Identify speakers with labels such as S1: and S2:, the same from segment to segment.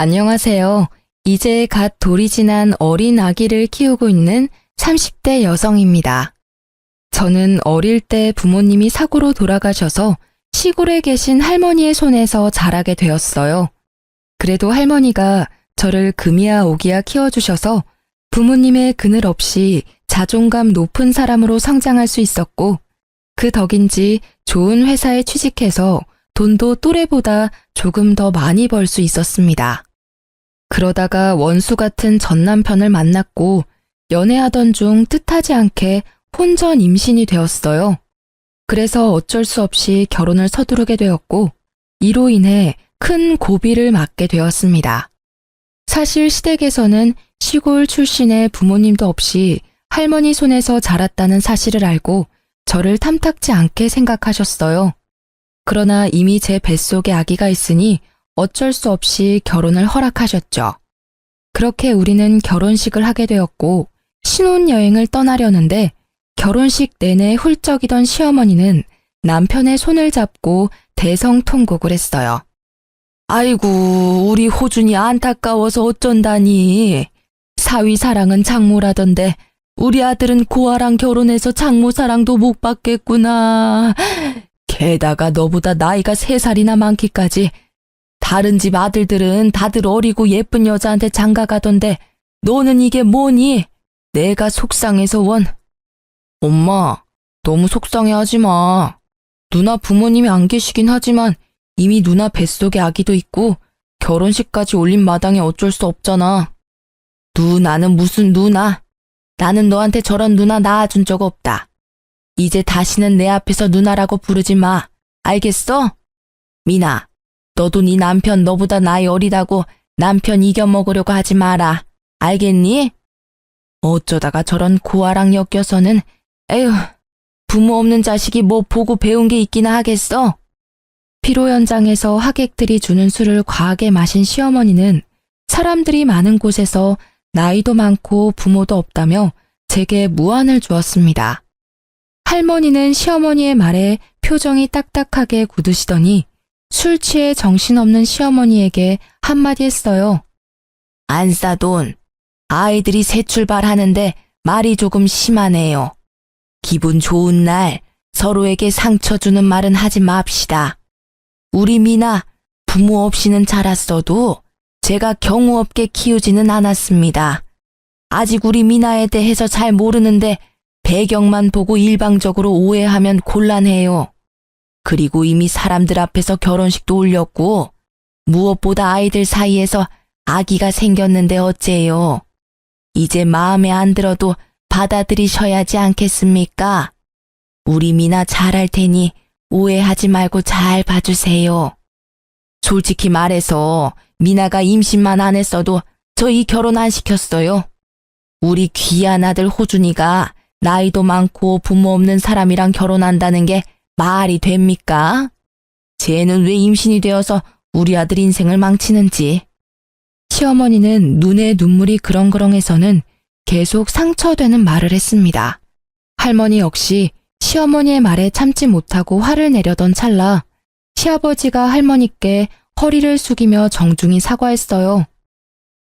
S1: 안녕하세요. 이제 갓 돌이 지난 어린 아기를 키우고 있는 30대 여성입니다. 저는 어릴 때 부모님이 사고로 돌아가셔서 시골에 계신 할머니의 손에서 자라게 되었어요. 그래도 할머니가 저를 금이야 오기야 키워주셔서 부모님의 그늘 없이 자존감 높은 사람으로 성장할 수 있었고, 그 덕인지 좋은 회사에 취직해서 돈도 또래보다 조금 더 많이 벌 수 있었습니다. 그러다가 원수 같은 전 남편을 만났고 연애하던 중 뜻하지 않게 혼전 임신이 되었어요. 그래서 어쩔 수 없이 결혼을 서두르게 되었고, 이로 인해 큰 고비를 맞게 되었습니다. 사실 시댁에서는 시골 출신의 부모님도 없이 할머니 손에서 자랐다는 사실을 알고 저를 탐탁지 않게 생각하셨어요. 그러나 이미 제 뱃속에 아기가 있으니 어쩔 수 없이 결혼을 허락하셨죠. 그렇게 우리는 결혼식을 하게 되었고 신혼여행을 떠나려는데, 결혼식 내내 훌쩍이던 시어머니는 남편의 손을 잡고 대성통곡을 했어요. 아이고, 우리 호준이 안타까워서 어쩐다니. 사위 사랑은 장모라던데 우리 아들은 고아랑 결혼해서 장모 사랑도 못 받겠구나. 게다가 너보다 나이가 3살이나 많기까지. 다른 집 아들들은 다들 어리고 예쁜 여자한테 장가가던데 너는 이게 뭐니? 내가 속상해서 원. 엄마, 너무 속상해하지 마. 누나 부모님이 안 계시긴 하지만 이미 누나 뱃속에 아기도 있고 결혼식까지 올린 마당에 어쩔 수 없잖아. 누나는 무슨 누나? 나는 너한테 저런 누나 낳아준 적 없다. 이제 다시는 내 앞에서 누나라고 부르지 마. 알겠어? 미나, 너도 네 남편 너보다 나이 어리다고 남편 이겨먹으려고 하지 마라. 알겠니? 어쩌다가 저런 고아랑 엮여서는, 에휴, 부모 없는 자식이 뭐 보고 배운 게 있기나 하겠어? 피로 현장에서 하객들이 주는 술을 과하게 마신 시어머니는 사람들이 많은 곳에서 나이도 많고 부모도 없다며 제게 무안을 주었습니다. 할머니는 시어머니의 말에 표정이 딱딱하게 굳으시더니 술 취해 정신없는 시어머니에게 한마디 했어요. 안싸돈, 아이들이 새 출발하는데 말이 조금 심하네요. 기분 좋은 날 서로에게 상처 주는 말은 하지 맙시다. 우리 미나 부모 없이는 자랐어도 제가 경우 없게 키우지는 않았습니다. 아직 우리 미나에 대해서 잘 모르는데 배경만 보고 일방적으로 오해하면 곤란해요. 그리고 이미 사람들 앞에서 결혼식도 올렸고 무엇보다 아이들 사이에서 아기가 생겼는데 어째요. 이제 마음에 안 들어도 받아들이셔야지 않겠습니까? 우리 미나 잘할 테니 오해하지 말고 잘 봐주세요. 솔직히 말해서 미나가 임신만 안 했어도 저희 결혼 안 시켰어요. 우리 귀한 아들 호준이가 나이도 많고 부모 없는 사람이랑 결혼한다는 게 말이 됩니까? 쟤는 왜 임신이 되어서 우리 아들 인생을 망치는지. 시어머니는 눈에 눈물이 그렁그렁해서는 계속 상처되는 말을 했습니다. 할머니 역시 시어머니의 말에 참지 못하고 화를 내려던 찰나 시아버지가 할머니께 허리를 숙이며 정중히 사과했어요.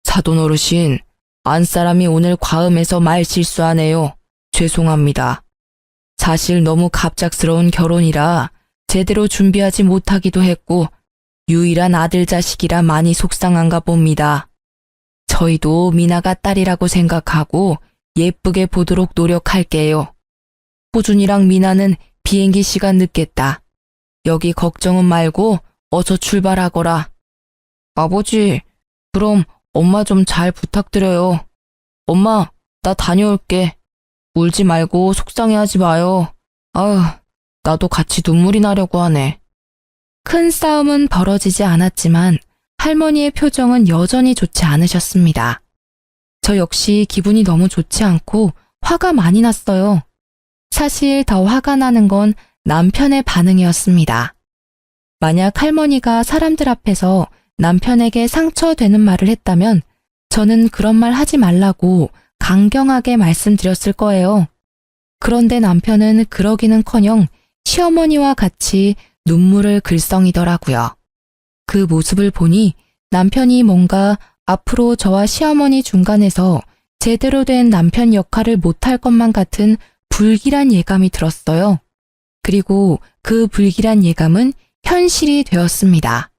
S1: 사돈 어르신, 안사람이 오늘 과음해서 말 실수하네요. 죄송합니다. 사실 너무 갑작스러운 결혼이라 제대로 준비하지 못하기도 했고 유일한 아들 자식이라 많이 속상한가 봅니다. 저희도 미나가 딸이라고 생각하고 예쁘게 보도록 노력할게요. 호준이랑 미나는 비행기 시간 늦겠다. 여기 걱정은 말고 어서 출발하거라. 아버지, 그럼 엄마 좀 잘 부탁드려요. 엄마, 나 다녀올게. 울지 말고 속상해하지 마요. 아휴, 나도 같이 눈물이 나려고 하네. 큰 싸움은 벌어지지 않았지만 할머니의 표정은 여전히 좋지 않으셨습니다. 저 역시 기분이 너무 좋지 않고 화가 많이 났어요. 사실 더 화가 나는 건 남편의 반응이었습니다. 만약 할머니가 사람들 앞에서 남편에게 상처되는 말을 했다면 저는 그런 말 하지 말라고 강경하게 말씀드렸을 거예요. 그런데 남편은 그러기는커녕 시어머니와 같이 눈물을 글썽이더라고요. 그 모습을 보니 남편이 뭔가 앞으로 저와 시어머니 중간에서 제대로 된 남편 역할을 못할 것만 같은 불길한 예감이 들었어요. 그리고 그 불길한 예감은 현실이 되었습니다.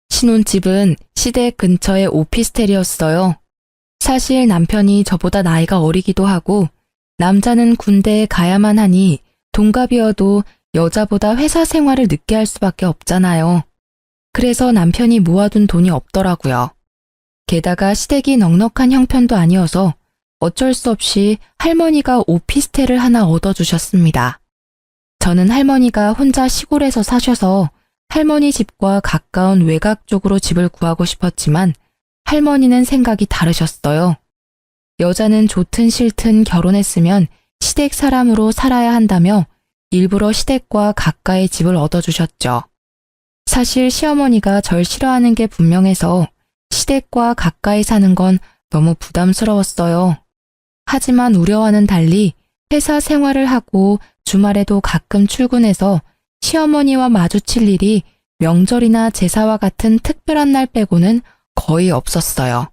S1: 신혼집은 시댁 근처의 오피스텔이었어요. 사실 남편이 저보다 나이가 어리기도 하고 남자는 군대에 가야만 하니 동갑이어도 여자보다 회사 생활을 늦게 할 수밖에 없잖아요. 그래서 남편이 모아둔 돈이 없더라고요. 게다가 시댁이 넉넉한 형편도 아니어서 어쩔 수 없이 할머니가 오피스텔을 하나 얻어주셨습니다. 저는 할머니가 혼자 시골에서 사셔서 할머니 집과 가까운 외곽 쪽으로 집을 구하고 싶었지만 할머니는 생각이 다르셨어요. 여자는 좋든 싫든 결혼했으면 시댁 사람으로 살아야 한다며 일부러 시댁과 가까이 집을 얻어주셨죠. 사실 시어머니가 절 싫어하는 게 분명해서 시댁과 가까이 사는 건 너무 부담스러웠어요. 하지만 우려와는 달리 회사 생활을 하고 주말에도 가끔 출근해서 시어머니와 마주칠 일이 명절이나 제사와 같은 특별한 날 빼고는 거의 없었어요.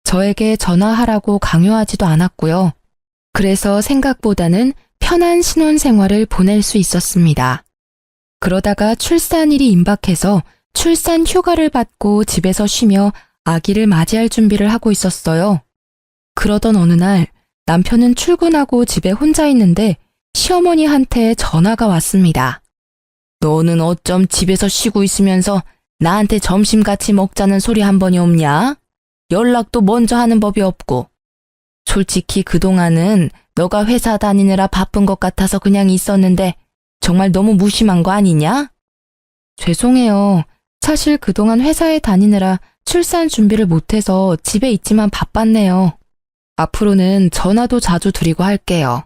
S1: 저에게 전화하라고 강요하지도 않았고요. 그래서 생각보다는 편한 신혼생활을 보낼 수 있었습니다. 그러다가 출산일이 임박해서 출산 휴가를 받고 집에서 쉬며 아기를 맞이할 준비를 하고 있었어요. 그러던 어느 날 남편은 출근하고 집에 혼자 있는데 시어머니한테 전화가 왔습니다. 너는 어쩜 집에서 쉬고 있으면서 나한테 점심 같이 먹자는 소리 한 번이 없냐? 연락도 먼저 하는 법이 없고. 솔직히 그동안은 너가 회사 다니느라 바쁜 것 같아서 그냥 있었는데 정말 너무 무심한 거 아니냐? 죄송해요. 사실 그동안 회사에 다니느라 출산 준비를 못해서 집에 있지만 바빴네요. 앞으로는 전화도 자주 드리고 할게요.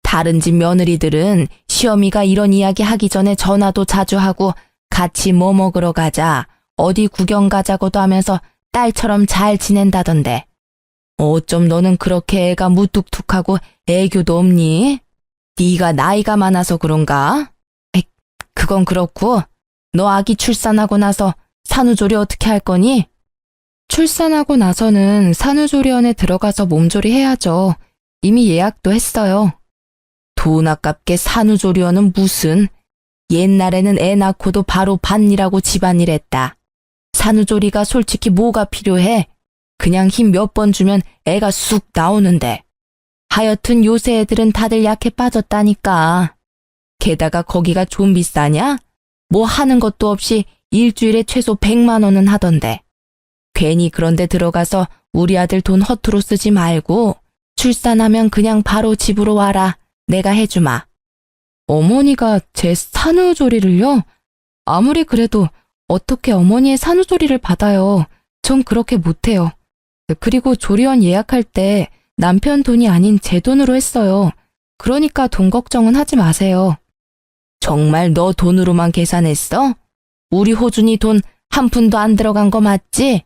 S1: 다른 집 며느리들은 시어미가 이런 이야기 하기 전에 전화도 자주 하고 같이 뭐 먹으러 가자, 어디 구경 가자고도 하면서 딸처럼 잘 지낸다던데. 어쩜 너는 그렇게 애가 무뚝뚝하고 애교도 없니? 네가 나이가 많아서 그런가? 그건 그렇고 너 아기 출산하고 나서 산후조리 어떻게 할 거니? 출산하고 나서는 산후조리원에 들어가서 몸조리 해야죠. 이미 예약도 했어요. 돈 아깝게 산후조리원은 무슨. 옛날에는 애 낳고도 바로 밭일하고 집안일 했다. 산후조리가 솔직히 뭐가 필요해? 그냥 힘 몇 번 주면 애가 쑥 나오는데. 하여튼 요새 애들은 다들 약해 빠졌다니까. 게다가 거기가 좀 비싸냐? 뭐 하는 것도 없이 일주일에 최소 100만 원은 하던데. 괜히 그런데 들어가서 우리 아들 돈 허투루 쓰지 말고 출산하면 그냥 바로 집으로 와라. 내가 해주마. 어머니가 제 산후조리를요? 아무리 그래도 어떻게 어머니의 산후조리를 받아요. 전 그렇게 못해요. 그리고 조리원 예약할 때 남편 돈이 아닌 제 돈으로 했어요. 그러니까 돈 걱정은 하지 마세요. 정말 너 돈으로만 계산했어? 우리 호준이 돈 한 푼도 안 들어간 거 맞지?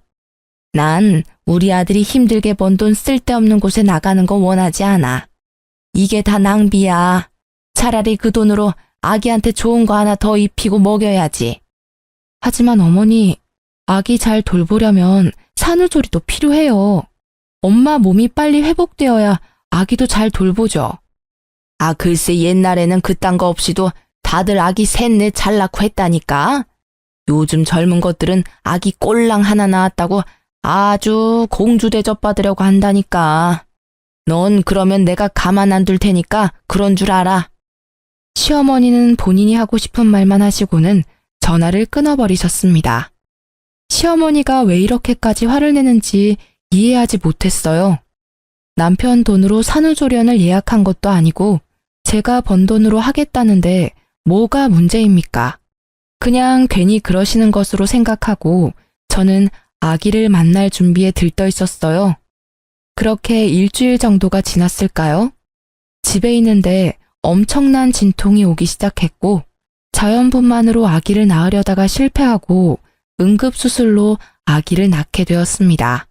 S1: 난 우리 아들이 힘들게 번 돈 쓸데없는 곳에 나가는 거 원하지 않아. 이게 다 낭비야. 차라리 그 돈으로 아기한테 좋은 거 하나 더 입히고 먹여야지. 하지만 어머니, 아기 잘 돌보려면 산후조리도 필요해요. 엄마 몸이 빨리 회복되어야 아기도 잘 돌보죠. 아, 글쎄 옛날에는 그딴 거 없이도 다들 아기 셋넷 잘 낳고 했다니까. 요즘 젊은 것들은 아기 꼴랑 하나 낳았다고 아주 공주 대접 받으려고 한다니까. 넌 그러면 내가 가만 안 둘 테니까 그런 줄 알아. 시어머니는 본인이 하고 싶은 말만 하시고는 전화를 끊어버리셨습니다. 시어머니가 왜 이렇게까지 화를 내는지 이해하지 못했어요. 남편 돈으로 산후조리원을 예약한 것도 아니고 제가 번 돈으로 하겠다는데 뭐가 문제입니까? 그냥 괜히 그러시는 것으로 생각하고 저는 아기를 만날 준비에 들떠 있었어요. 그렇게 일주일 정도가 지났을까요? 집에 있는데 엄청난 진통이 오기 시작했고 자연분만으로 아기를 낳으려다가 실패하고 응급수술로 아기를 낳게 되었습니다.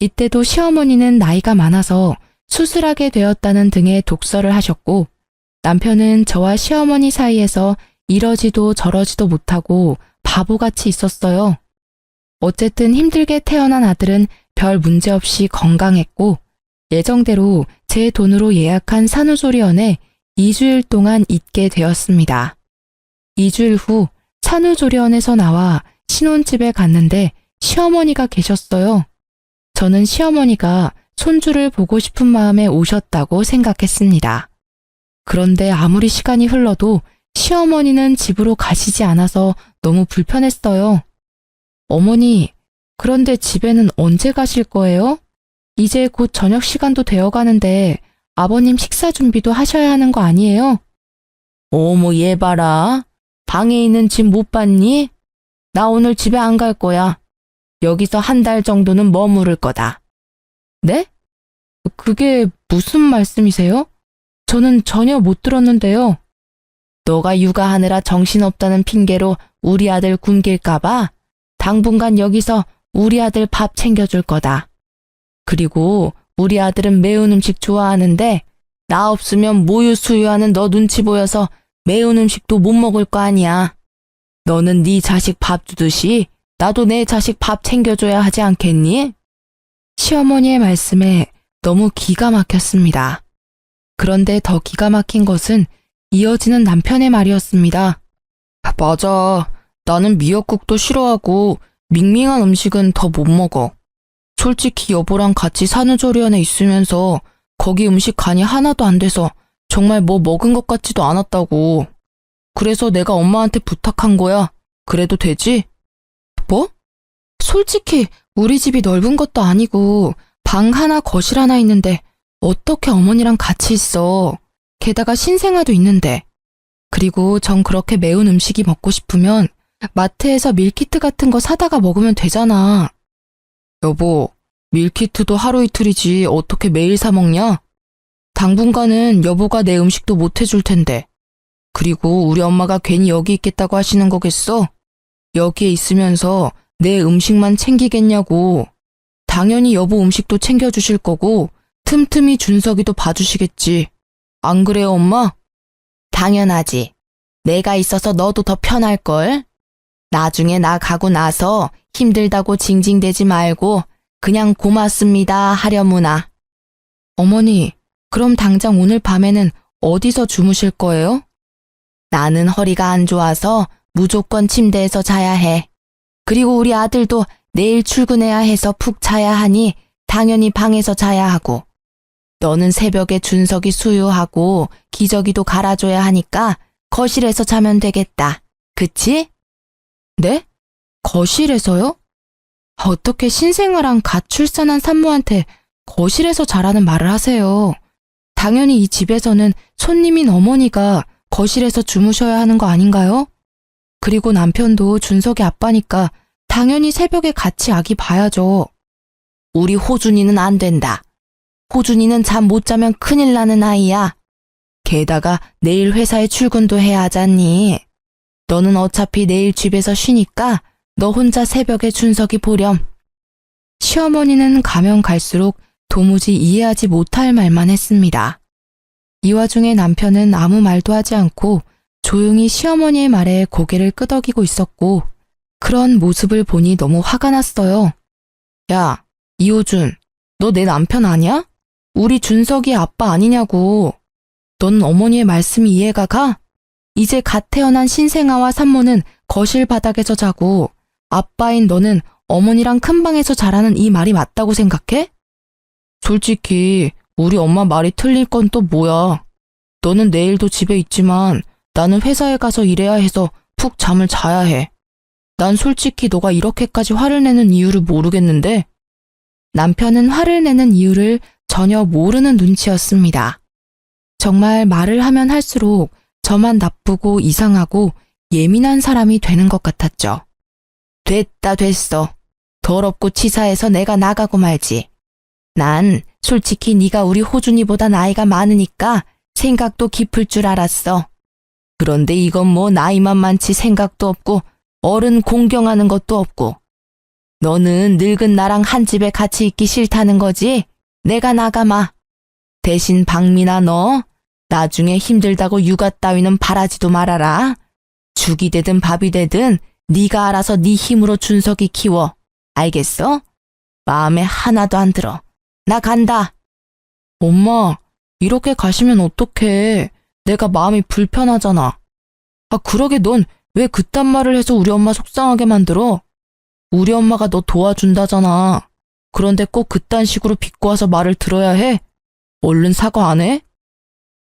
S1: 이때도 시어머니는 나이가 많아서 수술하게 되었다는 등의 독설을 하셨고 남편은 저와 시어머니 사이에서 이러지도 저러지도 못하고 바보같이 있었어요. 어쨌든 힘들게 태어난 아들은 별 문제 없이 건강했고 예정대로 제 돈으로 예약한 산후조리원에 2주일 동안 있게 되었습니다. 2주일 후 산후조리원에서 나와 신혼집에 갔는데 시어머니가 계셨어요. 저는 시어머니가 손주를 보고 싶은 마음에 오셨다고 생각했습니다. 그런데 아무리 시간이 흘러도 시어머니는 집으로 가시지 않아서 너무 불편했어요. 어머니, 그런데 집에는 언제 가실 거예요? 이제 곧 저녁 시간도 되어 가는데 아버님 식사 준비도 하셔야 하는 거 아니에요? 어머, 얘 봐라. 방에 있는 집 못 봤니? 나 오늘 집에 안 갈 거야. 여기서 한 달 정도는 머무를 거다. 네? 그게 무슨 말씀이세요? 저는 전혀 못 들었는데요. 너가 육아하느라 정신없다는 핑계로 우리 아들 굶길까봐 당분간 여기서 우리 아들 밥 챙겨줄 거다. 그리고 우리 아들은 매운 음식 좋아하는데 나 없으면 모유 수유하는 너 눈치 보여서 매운 음식도 못 먹을 거 아니야. 너는 네 자식 밥 주듯이 나도 내 자식 밥 챙겨줘야 하지 않겠니? 시어머니의 말씀에 너무 기가 막혔습니다. 그런데 더 기가 막힌 것은 이어지는 남편의 말이었습니다. 맞아. 나는 미역국도 싫어하고 밍밍한 음식은 더 못 먹어. 솔직히 여보랑 같이 산후조리원에 있으면서 거기 음식 간이 하나도 안 돼서 정말 뭐 먹은 것 같지도 않았다고. 그래서 내가 엄마한테 부탁한 거야. 그래도 되지? 뭐? 솔직히 우리 집이 넓은 것도 아니고 방 하나 거실 하나 있는데 어떻게 어머니랑 같이 있어. 게다가 신생아도 있는데. 그리고 전 그렇게 매운 음식이 먹고 싶으면 마트에서 밀키트 같은 거 사다가 먹으면 되잖아. 여보, 밀키트도 하루 이틀이지 어떻게 매일 사 먹냐? 당분간은 여보가 내 음식도 못 해줄 텐데. 그리고 우리 엄마가 괜히 여기 있겠다고 하시는 거겠어? 여기에 있으면서 내 음식만 챙기겠냐고. 당연히 여보 음식도 챙겨주실 거고 틈틈이 준석이도 봐주시겠지. 안 그래요, 엄마? 당연하지. 내가 있어서 너도 더 편할걸? 나중에 나 가고 나서 힘들다고 징징대지 말고 그냥 고맙습니다 하려무나. 어머니, 그럼 당장 오늘 밤에는 어디서 주무실 거예요? 나는 허리가 안 좋아서 무조건 침대에서 자야 해. 그리고 우리 아들도 내일 출근해야 해서 푹 자야 하니 당연히 방에서 자야 하고. 너는 새벽에 준석이 수유하고 기저귀도 갈아줘야 하니까 거실에서 자면 되겠다. 그치? 네? 거실에서요? 어떻게 신생아랑 갓 출산한 산모한테 거실에서 자라는 말을 하세요. 당연히 이 집에서는 손님인 어머니가 거실에서 주무셔야 하는 거 아닌가요? 그리고 남편도 준석이 아빠니까 당연히 새벽에 같이 아기 봐야죠. 우리 호준이는 안 된다. 호준이는 잠 못 자면 큰일 나는 아이야. 게다가 내일 회사에 출근도 해야 하잖니. 너는 어차피 내일 집에서 쉬니까 너 혼자 새벽에 준석이 보렴. 시어머니는 가면 갈수록 도무지 이해하지 못할 말만 했습니다. 이 와중에 남편은 아무 말도 하지 않고 조용히 시어머니의 말에 고개를 끄덕이고 있었고 그런 모습을 보니 너무 화가 났어요. 야, 이호준, 너 내 남편 아니야? 우리 준석이 아빠 아니냐고. 넌 어머니의 말씀이 이해가 가? 이제 갓 태어난 신생아와 산모는 거실 바닥에서 자고 아빠인 너는 어머니랑 큰 방에서 자라는 이 말이 맞다고 생각해? 솔직히 우리 엄마 말이 틀릴 건 또 뭐야. 너는 내일도 집에 있지만 나는 회사에 가서 일해야 해서 푹 잠을 자야 해. 난 솔직히 너가 이렇게까지 화를 내는 이유를 모르겠는데. 남편은 화를 내는 이유를 전혀 모르는 눈치였습니다. 정말 말을 하면 할수록 저만 나쁘고 이상하고 예민한 사람이 되는 것 같았죠. 됐다 됐어. 더럽고 치사해서 내가 나가고 말지. 난 솔직히 네가 우리 호준이보다 나이가 많으니까 생각도 깊을 줄 알았어. 그런데 이건 뭐 나이만 많지 생각도 없고 어른 공경하는 것도 없고. 너는 늙은 나랑 한 집에 같이 있기 싫다는 거지? 내가 나가마. 대신 박민아 너 나중에 힘들다고 육아 따위는 바라지도 말아라. 죽이 되든 밥이 되든 네가 알아서 네 힘으로 준석이 키워.
S2: 알겠어? 마음에 하나도 안 들어. 나 간다.
S1: 엄마, 이렇게 가시면 어떡해. 내가 마음이 불편하잖아. 그러게 넌 왜 그딴 말을 해서 우리 엄마 속상하게 만들어? 우리 엄마가 너 도와준다잖아. 그런데 꼭 그딴 식으로 비꼬아서 말을 들어야 해? 얼른 사과 안 해?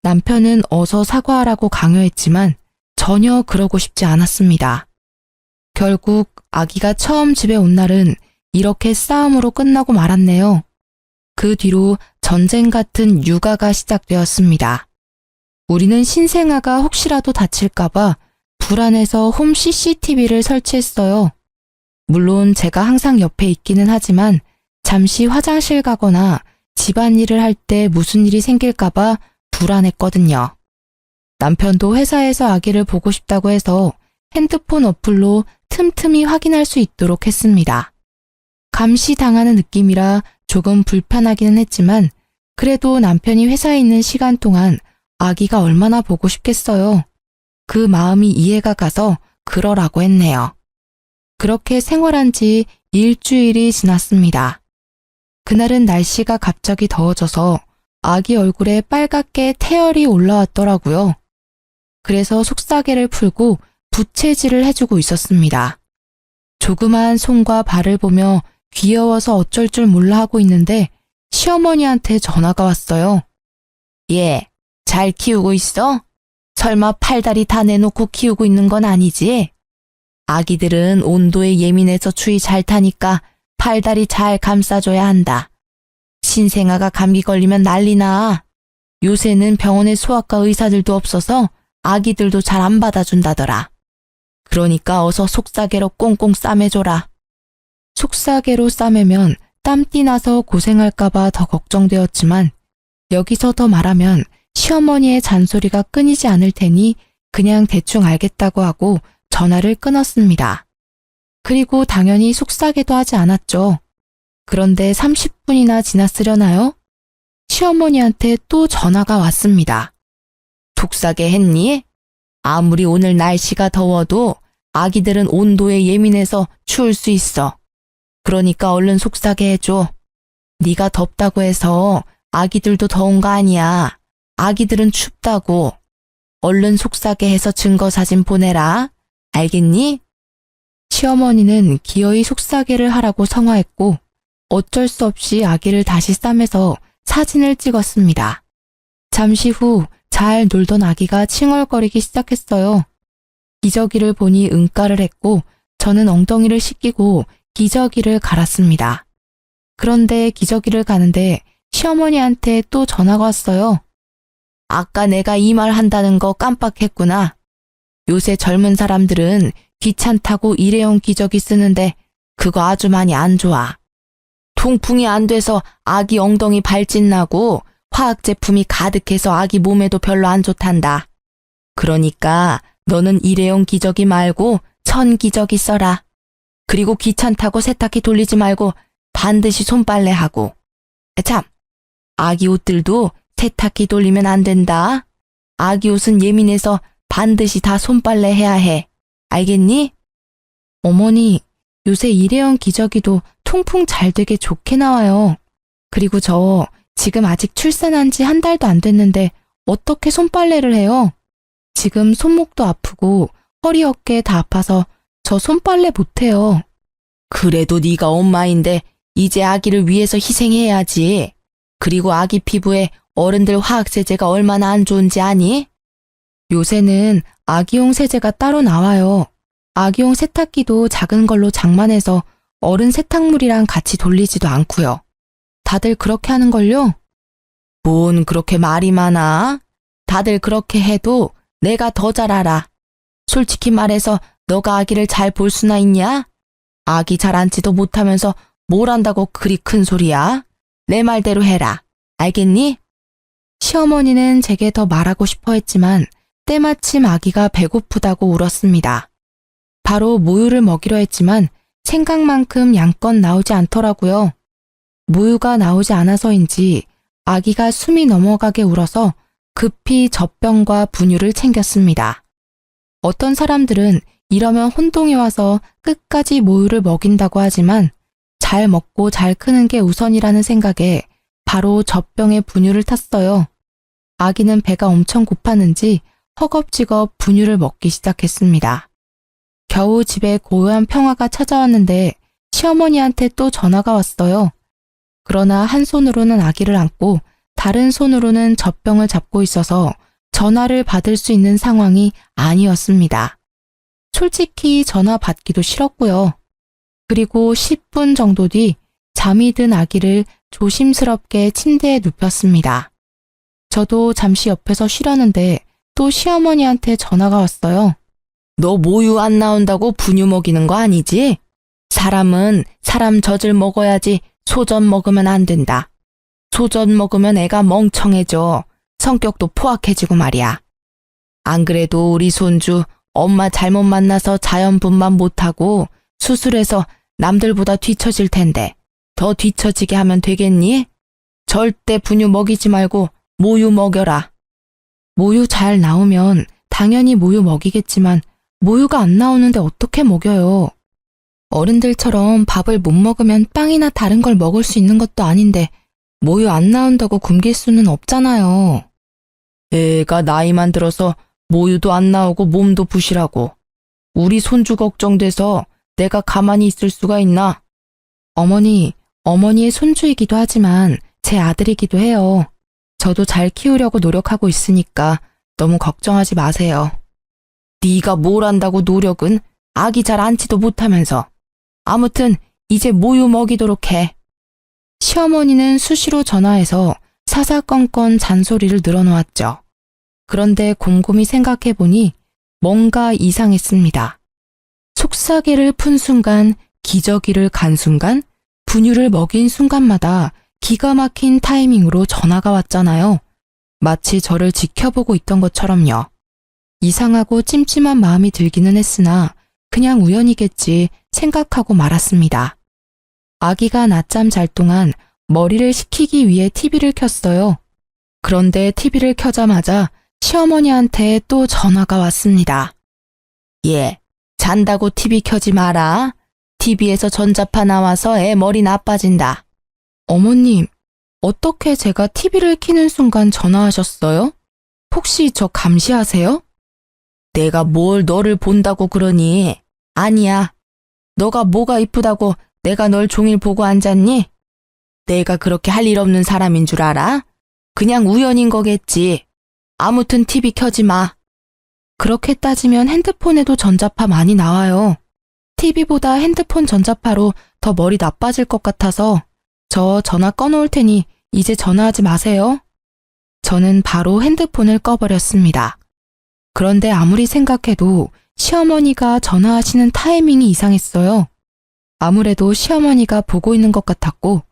S1: 남편은 어서 사과하라고 강요했지만 전혀 그러고 싶지 않았습니다. 결국 아기가 처음 집에 온 날은 이렇게 싸움으로 끝나고 말았네요. 그 뒤로 전쟁 같은 육아가 시작되었습니다. 우리는 신생아가 혹시라도 다칠까봐 불안해서 홈 CCTV를 설치했어요. 물론 제가 항상 옆에 있기는 하지만 잠시 화장실 가거나 집안일을 할 때 무슨 일이 생길까봐 불안했거든요. 남편도 회사에서 아기를 보고 싶다고 해서 핸드폰 어플로 틈틈이 확인할 수 있도록 했습니다. 감시당하는 느낌이라 조금 불편하기는 했지만 그래도 남편이 회사에 있는 시간 동안 아기가 얼마나 보고 싶겠어요. 그 마음이 이해가 가서 그러라고 했네요. 그렇게 생활한 지 일주일이 지났습니다. 그날은 날씨가 갑자기 더워져서 아기 얼굴에 빨갛게 태열이 올라왔더라고요. 그래서 속사계를 풀고 부채질을 해주고 있었습니다. 조그만 손과 발을 보며 귀여워서 어쩔 줄 몰라 하고 있는데 시어머니한테 전화가 왔어요.
S2: 얘, 잘 키우고 있어? 설마 팔다리 다 내놓고 키우고 있는 건 아니지? 아기들은 온도에 예민해서 추위 잘 타니까 팔다리 잘 감싸줘야 한다. 신생아가 감기 걸리면 난리나. 요새는 병원에 소아과 의사들도 없어서 아기들도 잘 안 받아준다더라. 그러니까 어서 속사계로 꽁꽁 싸매줘라.
S1: 속사계로 싸매면 땀띠 나서 고생할까봐 더 걱정되었지만 여기서 더 말하면 시어머니의 잔소리가 끊이지 않을 테니 그냥 대충 알겠다고 하고 전화를 끊었습니다. 그리고 당연히 속사계도 하지 않았죠. 그런데 30분이나 지났으려나요? 시어머니한테 또 전화가 왔습니다.
S2: 속사계 했니? 아무리 오늘 날씨가 더워도 아기들은 온도에 예민해서 추울 수 있어. 그러니까 얼른 속사계 해줘. 네가 덥다고 해서 아기들도 더운 거 아니야. 아기들은 춥다고. 얼른 속사계 해서 증거 사진 보내라. 알겠니?
S1: 시어머니는 기어이 속사계를 하라고 성화했고 어쩔 수 없이 아기를 다시 싸매서 사진을 찍었습니다. 잠시 후 잘 놀던 아기가 칭얼거리기 시작했어요. 기저귀를 보니 응가를 했고 저는 엉덩이를 씻기고 기저귀를 갈았습니다. 그런데 기저귀를 가는데 시어머니한테 또 전화가 왔어요.
S2: 아까 내가 이 말 한다는 거 깜빡했구나. 요새 젊은 사람들은 귀찮다고 일회용 기저귀 쓰는데 그거 아주 많이 안 좋아. 통풍이 안 돼서 아기 엉덩이 발진 나고 화학 제품이 가득해서 아기 몸에도 별로 안 좋단다. 그러니까 너는 일회용 기저귀 말고 천 기저귀 써라. 그리고 귀찮다고 세탁기 돌리지 말고 반드시 손빨래 하고. 참, 아기 옷들도 세탁기 돌리면 안 된다. 아기 옷은 예민해서 반드시 다 손빨래 해야 해. 알겠니?
S1: 어머니, 요새 일회용 기저귀도 통풍 잘 되게 좋게 나와요. 그리고 저 지금 아직 출산한 지 한 달도 안 됐는데 어떻게 손빨래를 해요? 지금 손목도 아프고 허리 어깨 다 아파서 저 손빨래 못해요.
S2: 그래도 네가 엄마인데 이제 아기를 위해서 희생해야지. 그리고 아기 피부에 어른들 화학세제가 얼마나 안 좋은지 아니?
S1: 요새는 아기용 세제가 따로 나와요. 아기용 세탁기도 작은 걸로 장만해서 어른 세탁물이랑 같이 돌리지도 않고요. 다들 그렇게 하는걸요?
S2: 뭔 그렇게 말이 많아? 다들 그렇게 해도 내가 더 잘 알아. 솔직히 말해서 너가 아기를 잘 볼 수나 있냐? 아기 잘 앉지도 못하면서 뭘 한다고 그리 큰 소리야? 내 말대로 해라. 알겠니?
S1: 시어머니는 제게 더 말하고 싶어 했지만 때마침 아기가 배고프다고 울었습니다. 바로 모유를 먹이려 했지만 생각만큼 양껏 나오지 않더라고요. 모유가 나오지 않아서인지 아기가 숨이 넘어가게 울어서 급히 젖병과 분유를 챙겼습니다. 어떤 사람들은 이러면 혼동이 와서 끝까지 모유를 먹인다고 하지만
S2: 잘 먹고 잘 크는 게 우선이라는 생각에 바로 젖병에 분유를 탔어요. 아기는 배가 엄청 고팠는지 허겁지겁 분유를 먹기 시작했습니다. 겨우 집에 고요한 평화가 찾아왔는데 시어머니한테 또 전화가 왔어요. 그러나 한 손으로는 아기를 안고 다른 손으로는 젖병을 잡고 있어서 전화를 받을 수 있는 상황이 아니었습니다. 솔직히 전화 받기도 싫었고요. 그리고 10분 정도 뒤 잠이 든 아기를 조심스럽게 침대에 눕혔습니다. 저도 잠시 옆에서 쉬려는데 또 시어머니한테 전화가 왔어요. 너 모유 안 나온다고 분유 먹이는 거 아니지? 사람은 사람 젖을 먹어야지 소젖 먹으면 안 된다. 소젖 먹으면 애가 멍청해져. 성격도 포악해지고 말이야. 안 그래도 우리 손주 엄마 잘못 만나서 자연분만 못하고 수술해서 남들보다 뒤처질 텐데 더 뒤처지게 하면 되겠니? 절대 분유 먹이지 말고 모유 먹여라. 모유 잘 나오면 당연히 모유 먹이겠지만 모유가 안 나오는데 어떻게 먹여요? 어른들처럼 밥을 못 먹으면 빵이나 다른 걸 먹을 수 있는 것도 아닌데 모유 안 나온다고 굶길 수는 없잖아요. 애가 나이만 들어서 모유도 안 나오고 몸도 부실하고 우리 손주 걱정돼서 내가 가만히 있을 수가 있나? 어머니의 손주이기도 하지만 제 아들이기도 해요. 저도 잘 키우려고 노력하고 있으니까 너무 걱정하지 마세요. 네가 뭘 안다고 노력은 아기 잘 안지도 못하면서. 아무튼 이제 모유 먹이도록 해. 시어머니는 수시로 전화해서 사사건건 잔소리를 늘어놓았죠. 그런데 곰곰이 생각해보니 뭔가 이상했습니다. 속삭이를 푼 순간, 기저귀를 간 순간, 분유를 먹인 순간마다 기가 막힌 타이밍으로 전화가 왔잖아요. 마치 저를 지켜보고 있던 것처럼요. 이상하고 찜찜한 마음이 들기는 했으나 그냥 우연이겠지 생각하고 말았습니다. 아기가 낮잠 잘 동안 머리를 식히기 위해 TV를 켰어요. 그런데 TV를 켜자마자 시어머니한테 또 전화가 왔습니다. 예, 잔다고 TV 켜지 마라. TV에서 전자파 나와서 애 머리 나빠진다. 어머님, 어떻게 제가 TV를 켜는 순간 전화하셨어요? 혹시 저 감시하세요? 내가 뭘 너를 본다고 그러니? 아니야. 너가 뭐가 이쁘다고 내가 널 종일 보고 앉았니? 내가 그렇게 할 일 없는 사람인 줄 알아? 그냥 우연인 거겠지. 아무튼 TV 켜지 마. 그렇게 따지면 핸드폰에도 전자파 많이 나와요. TV보다 핸드폰 전자파로 더 머리 나빠질 것 같아서 저 전화 꺼놓을 테니 이제 전화하지 마세요. 저는 바로 핸드폰을 꺼버렸습니다. 그런데 아무리 생각해도 시어머니가 전화하시는 타이밍이 이상했어요. 아무래도 시어머니가 보고 있는 것 같았고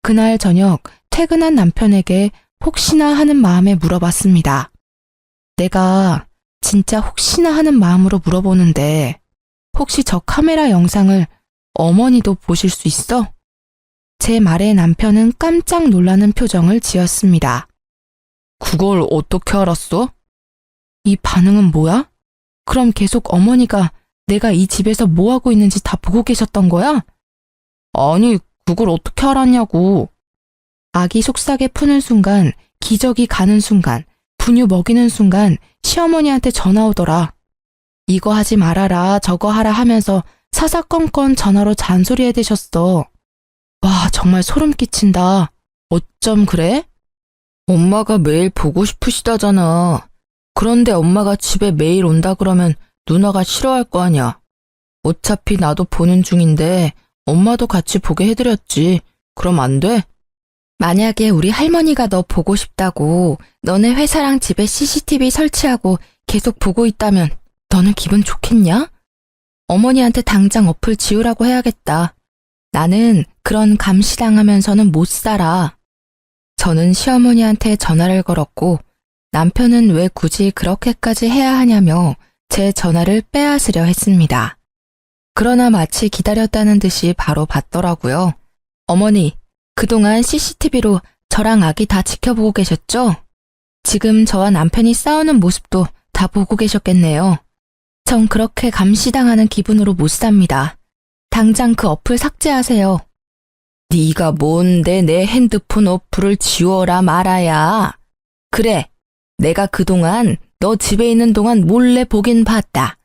S2: 그날 저녁 퇴근한 남편에게 혹시나 하는 마음에 물어봤습니다. 내가 진짜 혹시나 하는 마음으로 물어보는데 혹시 저 카메라 영상을 어머니도 보실 수 있어? 제 말에 남편은 깜짝 놀라는 표정을 지었습니다. 그걸 어떻게 알았어? 이 반응은 뭐야? 그럼 계속 어머니가 내가 이 집에서 뭐 하고 있는지 다 보고 계셨던 거야? 아니, 그걸 어떻게 알았냐고. 아기 속삭에 푸는 순간, 기저귀 가는 순간, 분유 먹이는 순간 시어머니한테 전화 오더라. 이거 하지 말아라, 저거 하라 하면서 사사건건 전화로 잔소리해 대셨어. 와, 정말 소름 끼친다. 어쩜 그래? 엄마가 매일 보고 싶으시다잖아. 그런데 엄마가 집에 매일 온다 그러면 누나가 싫어할 거 아냐. 어차피 나도 보는 중인데 엄마도 같이 보게 해드렸지. 그럼 안 돼? 만약에 우리 할머니가 너 보고 싶다고 너네 회사랑 집에 CCTV 설치하고 계속 보고 있다면 너는 기분 좋겠냐? 어머니한테 당장 어플 지우라고 해야겠다. 나는 그런 감시당하면서는 못 살아. 저는 시어머니한테 전화를 걸었고 남편은 왜 굳이 그렇게까지 해야 하냐며 제 전화를 빼앗으려 했습니다. 그러나 마치 기다렸다는 듯이 바로 받더라고요. 어머니, 그동안 CCTV로 저랑 아기 다 지켜보고 계셨죠? 지금 저와 남편이 싸우는 모습도 다 보고 계셨겠네요. 전 그렇게 감시당하는 기분으로 못 삽니다. 당장 그 어플 삭제하세요. 네가 뭔데 내 핸드폰 어플을 지워라 말아야. 그래, 내가 그동안 너 집에 있는 동안 몰래 보긴 봤다.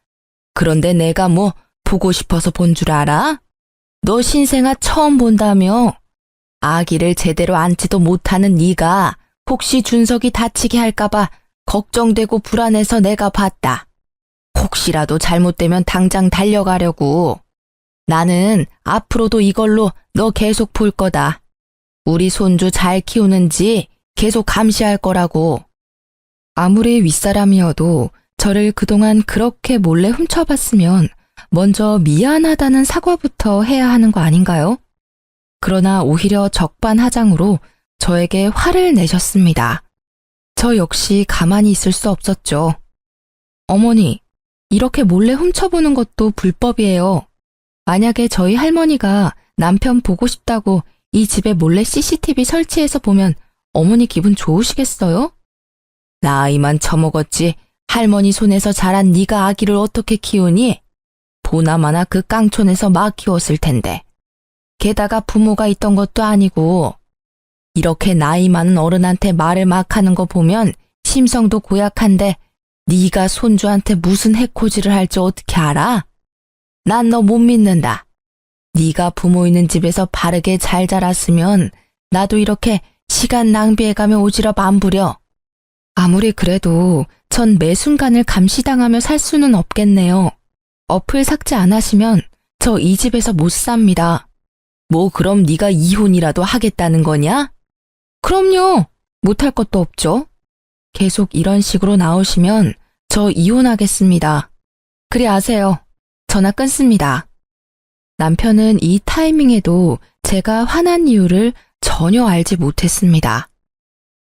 S2: 그런데 내가 뭐 보고 싶어서 본 줄 알아? 너 신생아 처음 본다며? 아기를 제대로 안지도 못하는 네가 혹시 준석이 다치게 할까봐 걱정되고 불안해서 내가 봤다. 혹시라도 잘못되면 당장 달려가려고. 나는 앞으로도 이걸로 너 계속 볼 거다. 우리 손주 잘 키우는지 계속 감시할 거라고.
S1: 아무리 윗사람이어도 저를 그동안 그렇게 몰래 훔쳐봤으면 먼저 미안하다는 사과부터 해야 하는 거 아닌가요? 그러나 오히려 적반하장으로 저에게 화를 내셨습니다. 저 역시 가만히 있을 수 없었죠. 어머니, 이렇게 몰래 훔쳐보는 것도 불법이에요. 만약에 저희 할머니가 남편 보고 싶다고 이 집에 몰래 CCTV 설치해서 보면 어머니 기분 좋으시겠어요?
S2: 나이만 처먹었지 할머니 손에서 자란 네가 아기를 어떻게 키우니? 보나마나 그 깡촌에서 막 키웠을 텐데. 게다가 부모가 있던 것도 아니고. 이렇게 나이 많은 어른한테 말을 막 하는 거 보면 심성도 고약한데 네가 손주한테 무슨 해코지를 할지 어떻게 알아? 난 너 못 믿는다. 네가 부모 있는 집에서 바르게 잘 자랐으면 나도 이렇게 시간 낭비해가며 오지랖 안 부려.
S1: 아무리 그래도 전 매 순간을 감시당하며 살 수는 없겠네요. 어플 삭제 안 하시면 저 이 집에서 못 삽니다.
S2: 뭐 그럼 네가 이혼이라도 하겠다는 거냐?
S1: 그럼요. 못할 것도 없죠. 계속 이런 식으로 나오시면 저 이혼하겠습니다. 그리 아세요. 전화 끊습니다. 남편은 이 타이밍에도 제가 화난 이유를 전혀 알지 못했습니다.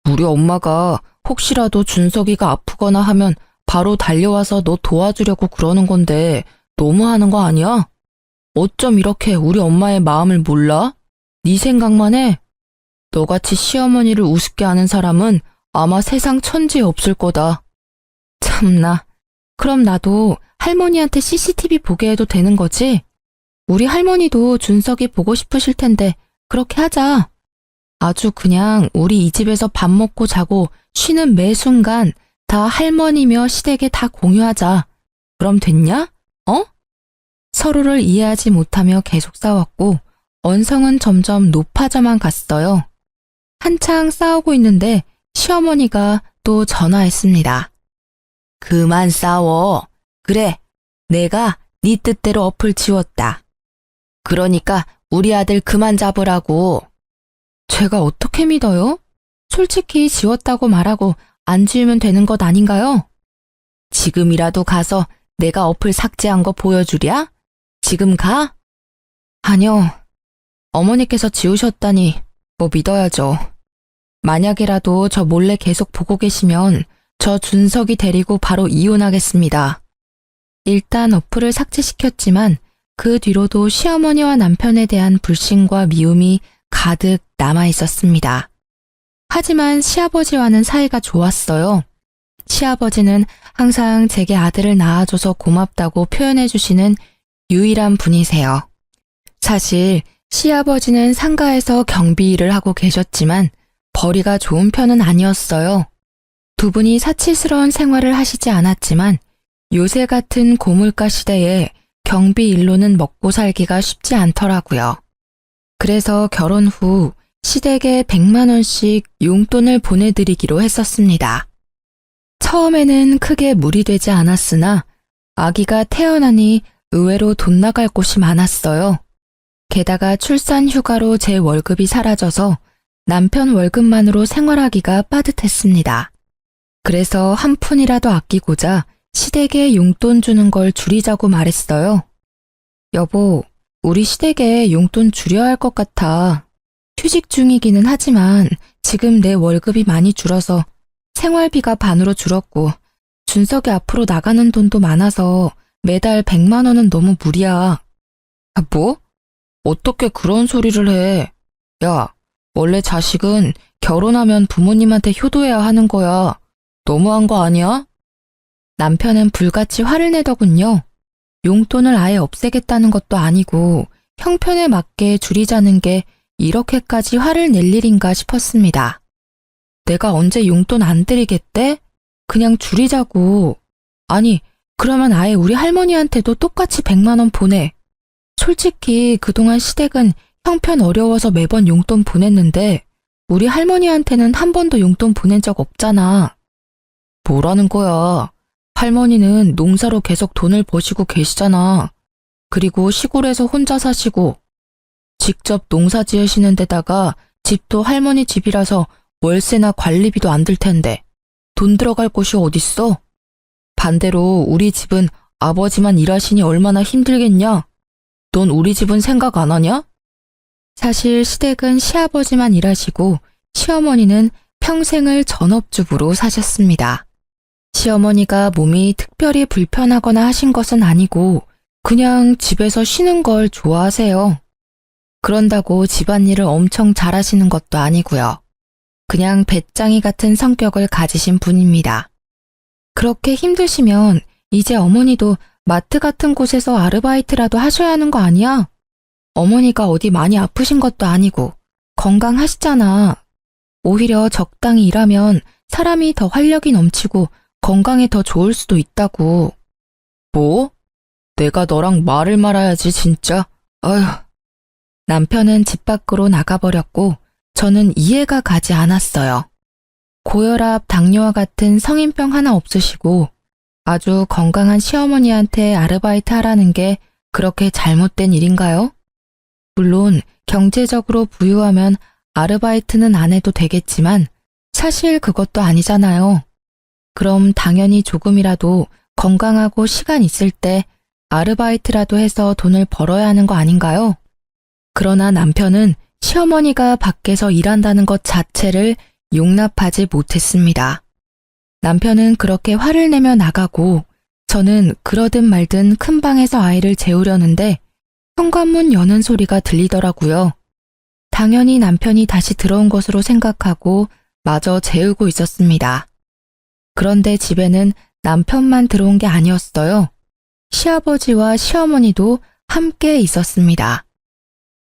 S2: 우리 엄마가 혹시라도 준석이가 아프거나 하면 바로 달려와서 너 도와주려고 그러는 건데 너무하는 거 아니야? 어쩜 이렇게 우리 엄마의 마음을 몰라? 네 생각만 해. 너같이 시어머니를 우습게 하는 사람은 아마 세상 천지에 없을 거다.
S1: 참나. 그럼 나도 할머니한테 CCTV 보게 해도 되는 거지? 우리 할머니도 준석이 보고 싶으실 텐데 그렇게 하자. 아주 그냥 우리 이 집에서 밥 먹고 자고 쉬는 매 순간 다 할머니며 시댁에 다 공유하자. 그럼 됐냐? 어? 서로를 이해하지 못하며 계속 싸웠고 언성은 점점 높아져만 갔어요. 한창 싸우고 있는데 시어머니가 또 전화했습니다.
S2: 그만 싸워. 그래, 내가 네 뜻대로 어플 지웠다. 그러니까 우리 아들 그만 잡으라고.
S1: 제가 어떻게 믿어요? 솔직히 지웠다고 말하고 안 지우면 되는 것 아닌가요?
S2: 지금이라도 가서 내가 어플 삭제한 거 보여주랴? 지금 가?
S1: 아니요. 어머니께서 지우셨다니 뭐 믿어야죠. 만약에라도 저 몰래 계속 보고 계시면 저 준석이 데리고 바로 이혼하겠습니다. 일단 어플을 삭제시켰지만 그 뒤로도 시어머니와 남편에 대한 불신과 미움이 가득 남아 있었습니다. 하지만 시아버지와는 사이가 좋았어요. 시아버지는 항상 제게 아들을 낳아줘서 고맙다고 표현해 주시는 유일한 분이세요. 사실 시아버지는 상가에서 경비 일을 하고 계셨지만 벌이가 좋은 편은 아니었어요. 두 분이 사치스러운 생활을 하시지 않았지만 요새 같은 고물가 시대에 경비 일로는 먹고 살기가 쉽지 않더라고요. 그래서 결혼 후 시댁에 100만 원씩 용돈을 보내드리기로 했었습니다. 처음에는 크게 무리되지 않았으나 아기가 태어나니 의외로 돈 나갈 곳이 많았어요. 게다가 출산 휴가로 제 월급이 사라져서 남편 월급만으로 생활하기가 빠듯했습니다. 그래서 한 푼이라도 아끼고자 시댁에 용돈 주는 걸 줄이자고 말했어요. 여보, 우리 시댁에 용돈 줄여야 할 것 같아. 휴직 중이기는 하지만 지금 내 월급이 많이 줄어서 생활비가 반으로 줄었고 준석이 앞으로 나가는 돈도 많아서 매달 100만 원은 너무 무리야. 아, 뭐? 어떻게 그런 소리를 해? 야, 원래 자식은 결혼하면 부모님한테 효도해야 하는 거야. 너무한 거 아니야? 남편은 불같이 화를 내더군요. 용돈을 아예 없애겠다는 것도 아니고 형편에 맞게 줄이자는 게 이렇게까지 화를 낼 일인가 싶었습니다. 내가 언제 용돈 안 드리겠대? 그냥 줄이자고. 아니, 그러면 아예 우리 할머니한테도 똑같이 100만 원 보내. 솔직히 그동안 시댁은 형편 어려워서 매번 용돈 보냈는데 우리 할머니한테는 한 번도 용돈 보낸 적 없잖아. 뭐라는 거야? 할머니는 농사로 계속 돈을 버시고 계시잖아. 그리고 시골에서 혼자 사시고 직접 농사 지으시는 데다가 집도 할머니 집이라서 월세나 관리비도 안 들 텐데 돈 들어갈 곳이 어딨어? 반대로 우리 집은 아버지만 일하시니 얼마나 힘들겠냐? 넌 우리 집은 생각 안 하냐? 사실 시댁은 시아버지만 일하시고 시어머니는 평생을 전업주부로 사셨습니다. 시어머니가 몸이 특별히 불편하거나 하신 것은 아니고 그냥 집에서 쉬는 걸 좋아하세요. 그런다고 집안일을 엄청 잘하시는 것도 아니고요. 그냥 배짱이 같은 성격을 가지신 분입니다. 그렇게 힘드시면 이제 어머니도 마트 같은 곳에서 아르바이트라도 하셔야 하는 거 아니야? 어머니가 어디 많이 아프신 것도 아니고 건강하시잖아. 오히려 적당히 일하면 사람이 더 활력이 넘치고 건강에 더 좋을 수도 있다고. 뭐? 내가 너랑 말을 말아야지 진짜. 아휴. 남편은 집 밖으로 나가버렸고 저는 이해가 가지 않았어요. 고혈압, 당뇨와 같은 성인병 하나 없으시고 아주 건강한 시어머니한테 아르바이트 하라는 게 그렇게 잘못된 일인가요? 물론 경제적으로 부유하면 아르바이트는 안 해도 되겠지만 사실 그것도 아니잖아요. 그럼 당연히 조금이라도 건강하고 시간 있을 때 아르바이트라도 해서 돈을 벌어야 하는 거 아닌가요? 그러나 남편은 시어머니가 밖에서 일한다는 것 자체를 용납하지 못했습니다. 남편은 그렇게 화를 내며 나가고 저는 그러든 말든 큰 방에서 아이를 재우려는데 현관문 여는 소리가 들리더라고요. 당연히 남편이 다시 들어온 것으로 생각하고 마저 재우고 있었습니다. 그런데 집에는 남편만 들어온 게 아니었어요. 시아버지와 시어머니도 함께 있었습니다.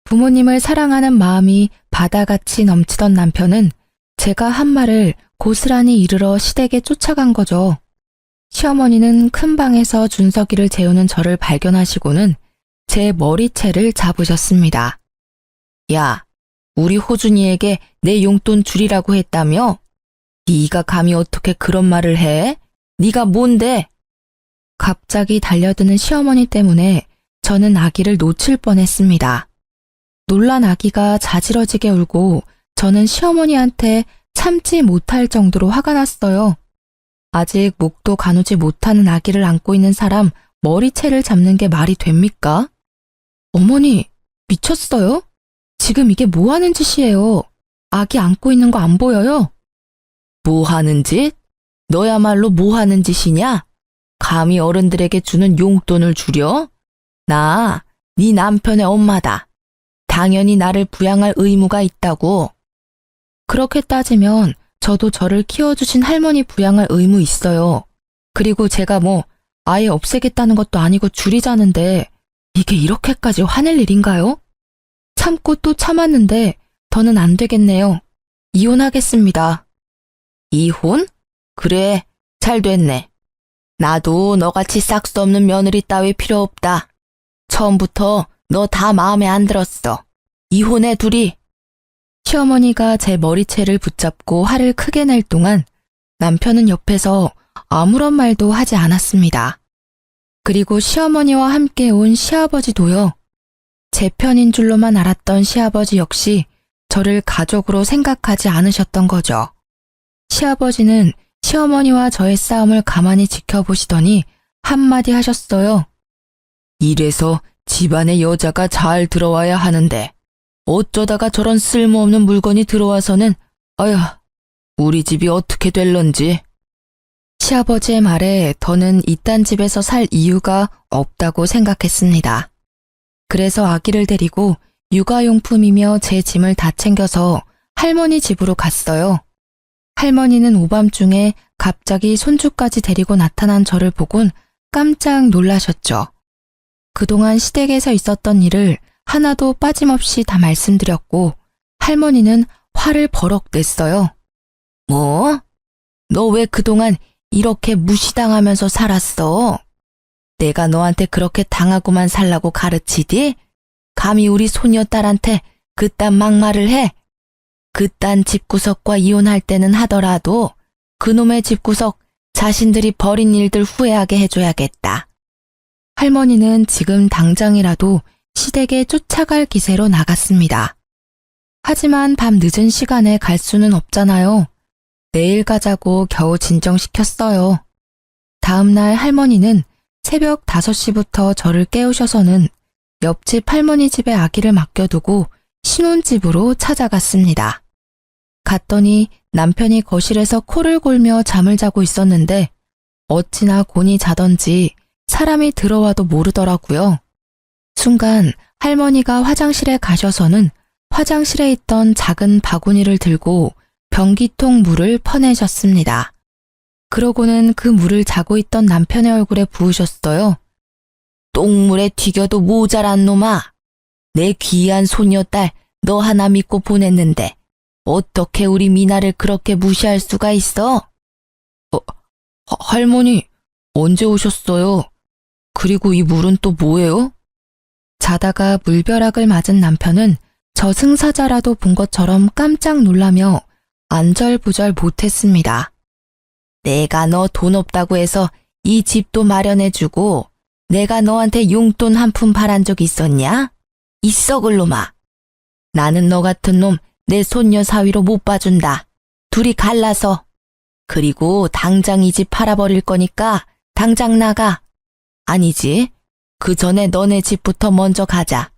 S1: 부모님을 사랑하는 마음이 바다같이 넘치던 남편은 제가 한 말을 고스란히 이르러 시댁에 쫓아간 거죠. 시어머니는 큰 방에서 준석이를 재우는 저를 발견하시고는 제 머리채를 잡으셨습니다. 야, 우리 호준이에게 내 용돈 줄이라고 했다며? 네가 감히 어떻게 그런 말을 해? 네가 뭔데? 갑자기 달려드는 시어머니 때문에 저는 아기를 놓칠 뻔했습니다. 놀란 아기가 자지러지게 울고 저는 시어머니한테 참지 못할 정도로 화가 났어요. 아직 목도 가누지 못하는 아기를 안고 있는 사람 머리채를 잡는 게 말이 됩니까? 어머니, 미쳤어요? 지금 이게 뭐 하는 짓이에요? 아기 안고 있는 거 안 보여요? 뭐 하는 짓? 너야말로 뭐 하는 짓이냐? 감히 어른들에게 주는 용돈을 줄여? 나, 네 남편의 엄마다. 당연히 나를 부양할 의무가 있다고. 그렇게 따지면 저도 저를 키워주신 할머니 부양할 의무 있어요. 그리고 제가 뭐 아예 없애겠다는 것도 아니고 줄이자는데 이게 이렇게까지 화낼 일인가요? 참고 또 참았는데 더는 안 되겠네요. 이혼하겠습니다. 이혼? 그래, 잘 됐네. 나도 너같이 싹수 없는 며느리 따위 필요 없다. 처음부터 너 다 마음에 안 들었어. 이혼해 둘이. 시어머니가 제 머리채를 붙잡고 화를 크게 낼 동안 남편은 옆에서 아무런 말도 하지 않았습니다. 그리고 시어머니와 함께 온 시아버지도요. 제 편인 줄로만 알았던 시아버지 역시 저를 가족으로 생각하지 않으셨던 거죠. 시아버지는 시어머니와 저의 싸움을 가만히 지켜보시더니 한마디 하셨어요. 이래서 집안에 여자가 잘 들어와야 하는데 어쩌다가 저런 쓸모없는 물건이 들어와서는 아휴, 우리 집이 어떻게 될런지. 시아버지의 말에 더는 이딴 집에서 살 이유가 없다고 생각했습니다. 그래서 아기를 데리고 육아용품이며 제 짐을 다 챙겨서 할머니 집으로 갔어요. 할머니는 오밤중에 갑자기 손주까지 데리고 나타난 저를 보곤 깜짝 놀라셨죠. 그동안 시댁에서 있었던 일을 하나도 빠짐없이 다 말씀드렸고 할머니는 화를 버럭 냈어요.
S2: 뭐? 너 왜 그동안 이렇게 무시당하면서 살았어? 내가 너한테 그렇게 당하고만 살라고 가르치디? 감히 우리 소녀딸한테 그딴 막말을 해? 그딴 집구석과 이혼할 때는 하더라도 그놈의 집구석 자신들이 벌인 일들 후회하게 해줘야겠다.
S1: 할머니는 지금 당장이라도 시댁에 쫓아갈 기세로 나갔습니다. 하지만 밤 늦은 시간에 갈 수는 없잖아요. 내일 가자고 겨우 진정시켰어요. 다음날 할머니는 새벽 5시부터 저를 깨우셔서는 옆집 할머니 집에 아기를 맡겨두고 신혼집으로 찾아갔습니다. 갔더니 남편이 거실에서 코를 골며 잠을 자고 있었는데 어찌나 곤히 자던지 사람이 들어와도 모르더라고요. 순간 할머니가 화장실에 가셔서는 화장실에 있던 작은 바구니를 들고 변기통 물을 퍼내셨습니다. 그러고는 그 물을 자고 있던 남편의 얼굴에 부으셨어요.
S2: 똥물에 튀겨도 모자란 놈아. 내 귀한 소녀딸 너 하나 믿고 보냈는데 어떻게 우리 미나를 그렇게 무시할 수가 있어?
S1: 할머니, 언제 오셨어요? 그리고 이 물은 또 뭐예요? 자다가 물벼락을 맞은 남편은 저승사자라도 본 것처럼 깜짝 놀라며 안절부절 못했습니다.
S2: 내가 너 돈 없다고 해서 이 집도 마련해주고 내가 너한테 용돈 한 푼 바란 적 있었냐? 있어 글놈아. 나는 너 같은 놈 내 손녀 사위로 못 봐준다. 둘이 갈라서. 그리고 당장 이 집 팔아버릴 거니까 당장 나가. 아니지. 그 전에 너네 집부터 먼저 가자.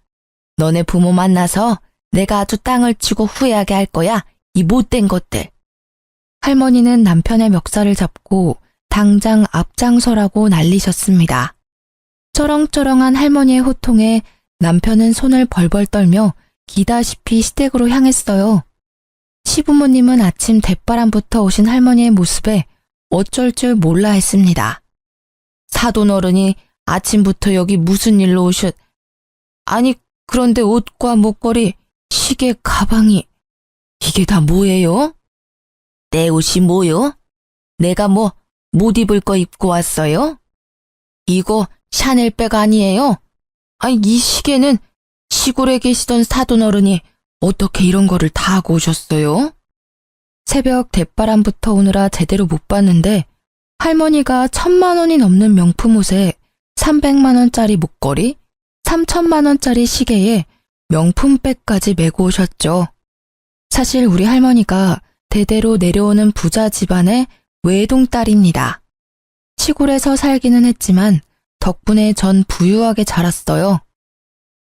S2: 너네 부모 만나서 내가 아주 땅을 치고 후회하게 할 거야. 이 못된 것들.
S1: 할머니는 남편의 멱살을 잡고 당장 앞장서라고 난리셨습니다. 쩌렁쩌렁한 할머니의 호통에 남편은 손을 벌벌 떨며 기다시피 시댁으로 향했어요. 시부모님은 아침 대바람부터 오신 할머니의 모습에 어쩔 줄 몰라 했습니다.
S2: 사돈어른이 아침부터 여기 무슨 일로 오셨... 아니 그런데 옷과 목걸이, 시계, 가방이 이게 다 뭐예요? 내 옷이 뭐요? 내가 뭐 못 입을 거 입고 왔어요? 이거 샤넬백 아니에요? 아니 이 시계는 시골에 계시던 사돈어른이 어떻게 이런 거를 다 하고 오셨어요?
S1: 새벽 대바람부터 오느라 제대로 못 봤는데 할머니가 1,000만 원이 넘는 명품 옷에 300만 원짜리 목걸이, 3,000만 원짜리 시계에 명품백까지 메고 오셨죠. 사실 우리 할머니가 대대로 내려오는 부자 집안의 외동딸입니다. 시골에서 살기는 했지만 덕분에 전 부유하게 자랐어요.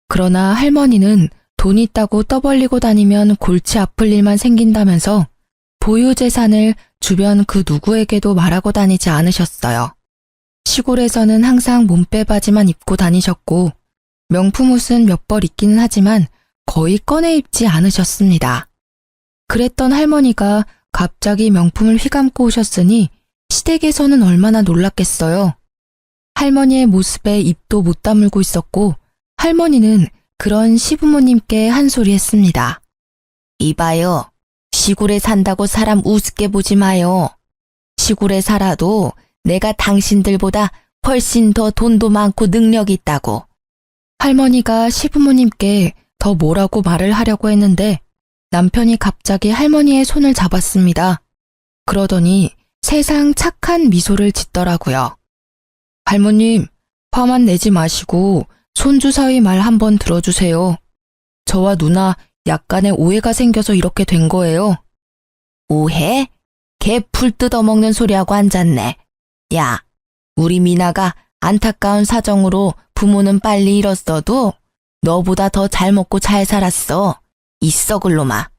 S1: 그러나 할머니는 돈 있다고 떠벌리고 다니면 골치 아플 일만 생긴다면서 보유 재산을 주변 그 누구에게도 말하고 다니지 않으셨어요. 시골에서는 항상 몸빼바지만 입고 다니셨고 명품 옷은 몇 벌 있기는 하지만 거의 꺼내 입지 않으셨습니다. 그랬던 할머니가 갑자기 명품을 휘감고 오셨으니 시댁에서는 얼마나 놀랐겠어요. 할머니의 모습에 입도 못 다물고 있었고 할머니는 그런 시부모님께 한 소리 했습니다.
S2: 이봐요. 시골에 산다고 사람 우습게 보지 마요. 시골에 살아도 내가 당신들보다 훨씬 더 돈도 많고 능력이 있다고.
S1: 할머니가 시부모님께 더 뭐라고 말을 하려고 했는데 남편이 갑자기 할머니의 손을 잡았습니다. 그러더니 세상 착한 미소를 짓더라고요. 할머님, 화만 내지 마시고 손주 사위 말 한번 들어주세요. 저와 누나 약간의 오해가 생겨서 이렇게 된 거예요.
S2: 오해? 개 풀 뜯어먹는 소리하고 앉았네. 야, 우리 미나가 안타까운 사정으로 부모는 빨리 잃었어도 너보다 더 잘 먹고 잘 살았어. 이 썩을 놈아.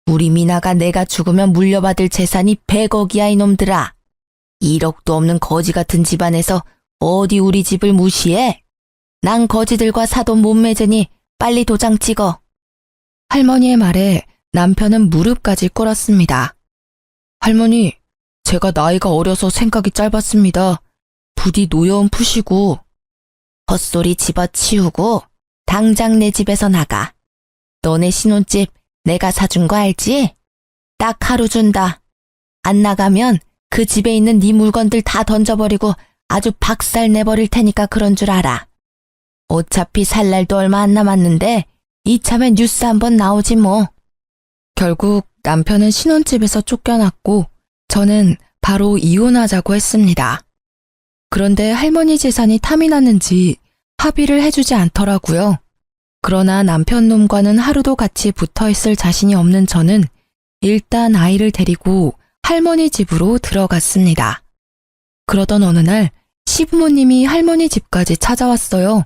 S2: 우리 미나가 내가 죽으면 물려받을 재산이 100억이야 이놈들아. 1억도 없는 거지 같은 집안에서 어디 우리 집을 무시해? 난 거지들과 사돈 못 맺으니 빨리 도장 찍어.
S1: 할머니의 말에 남편은 무릎까지 꿇었습니다. 할머니, 제가 나이가 어려서 생각이 짧았습니다. 부디 노여움 푸시고.
S2: 헛소리 집어치우고 당장 내 집에서 나가. 너네 신혼집 내가 사준 거 알지? 딱 하루 준다. 안 나가면 그 집에 있는 네 물건들 다 던져버리고 아주 박살 내버릴 테니까 그런 줄 알아. 어차피 살 날도 얼마 안 남았는데 이참에 뉴스 한번 나오지 뭐.
S1: 결국 남편은 신혼집에서 쫓겨났고 저는 바로 이혼하자고 했습니다. 그런데 할머니 재산이 탐이 났는지 합의를 해주지 않더라고요. 그러나 남편 놈과는 하루도 같이 붙어 있을 자신이 없는 저는 일단 아이를 데리고 할머니 집으로 들어갔습니다. 그러던 어느 날 시부모님이 할머니 집까지 찾아왔어요.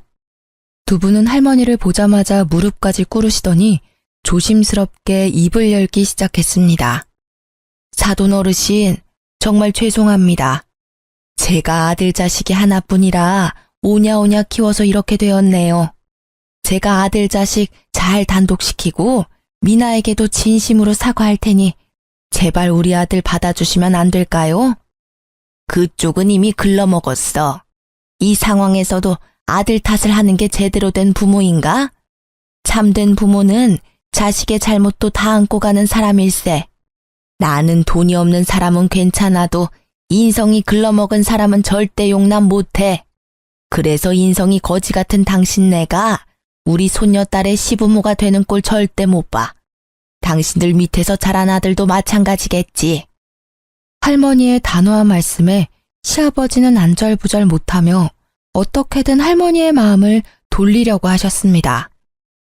S1: 두 분은 할머니를 보자마자 무릎까지 꿇으시더니 조심스럽게 입을 열기 시작했습니다.
S2: 사돈 어르신, 정말 죄송합니다. 제가 아들 자식이 하나뿐이라 오냐오냐 키워서 이렇게 되었네요. 제가 아들 자식 잘 단독시키고 미나에게도 진심으로 사과할 테니 제발 우리 아들 받아주시면 안 될까요? 그쪽은 이미 글러먹었어. 이 상황에서도 아들 탓을 하는 게 제대로 된 부모인가? 참된 부모는 자식의 잘못도 다 안고 가는 사람일세. 나는 돈이 없는 사람은 괜찮아도 인성이 글러먹은 사람은 절대 용납 못해. 그래서 인성이 거지 같은 당신네가 우리 손녀딸의 시부모가 되는 꼴 절대 못 봐. 당신들 밑에서 자란 아들도 마찬가지겠지.
S1: 할머니의 단호한 말씀에 시아버지는 안절부절 못하며 어떻게든 할머니의 마음을 돌리려고 하셨습니다.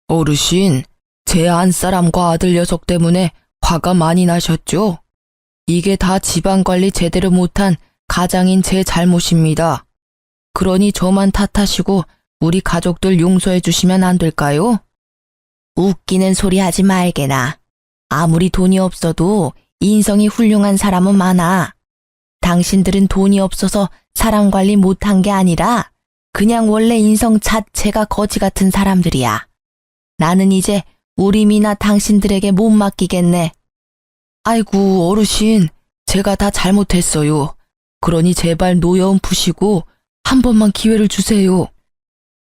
S2: 어르신, 제 안사람과 아들 녀석 때문에 화가 많이 나셨죠? 이게 다 집안관리 제대로 못한 가장인 제 잘못입니다. 그러니 저만 탓하시고 우리 가족들 용서해 주시면 안 될까요? 웃기는 소리 하지 말게나. 아무리 돈이 없어도 인성이 훌륭한 사람은 많아. 당신들은 돈이 없어서 사람 관리 못한 게 아니라 그냥 원래 인성 자체가 거지 같은 사람들이야. 나는 이제 우리 미나 당신들에게 못 맡기겠네. 아이고 어르신, 제가 다 잘못했어요. 그러니 제발 노여움 푸시고 한 번만 기회를 주세요.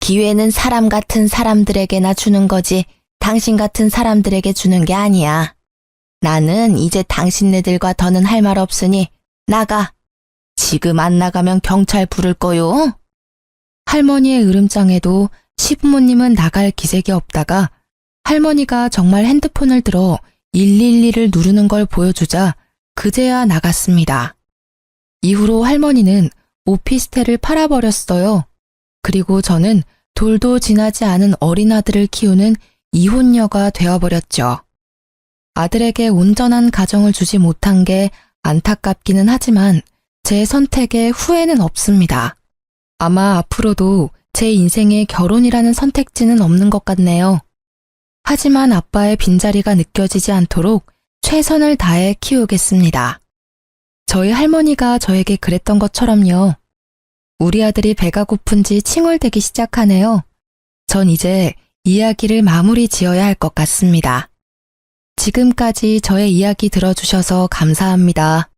S2: 기회는 사람 같은 사람들에게나 주는 거지 당신 같은 사람들에게 주는 게 아니야. 나는 이제 당신네들과 더는 할 말 없으니 나가. 지금 안 나가면 경찰 부를 거요.
S1: 할머니의 으름장에도 시부모님은 나갈 기색이 없다가 할머니가 정말 핸드폰을 들어 112를 누르는 걸 보여주자 그제야 나갔습니다. 이후로 할머니는 오피스텔을 팔아버렸어요. 그리고 저는 돌도 지나지 않은 어린 아들을 키우는 이혼녀가 되어버렸죠. 아들에게 온전한 가정을 주지 못한 게 안타깝기는 하지만 제 선택에 후회는 없습니다. 아마 앞으로도 제 인생에 결혼이라는 선택지는 없는 것 같네요. 하지만 아빠의 빈자리가 느껴지지 않도록 최선을 다해 키우겠습니다. 저희 할머니가 저에게 그랬던 것처럼요. 우리 아들이 배가 고픈지 칭얼대기 시작하네요. 전 이제 이야기를 마무리 지어야 할 것 같습니다. 지금까지 저의 이야기 들어주셔서 감사합니다.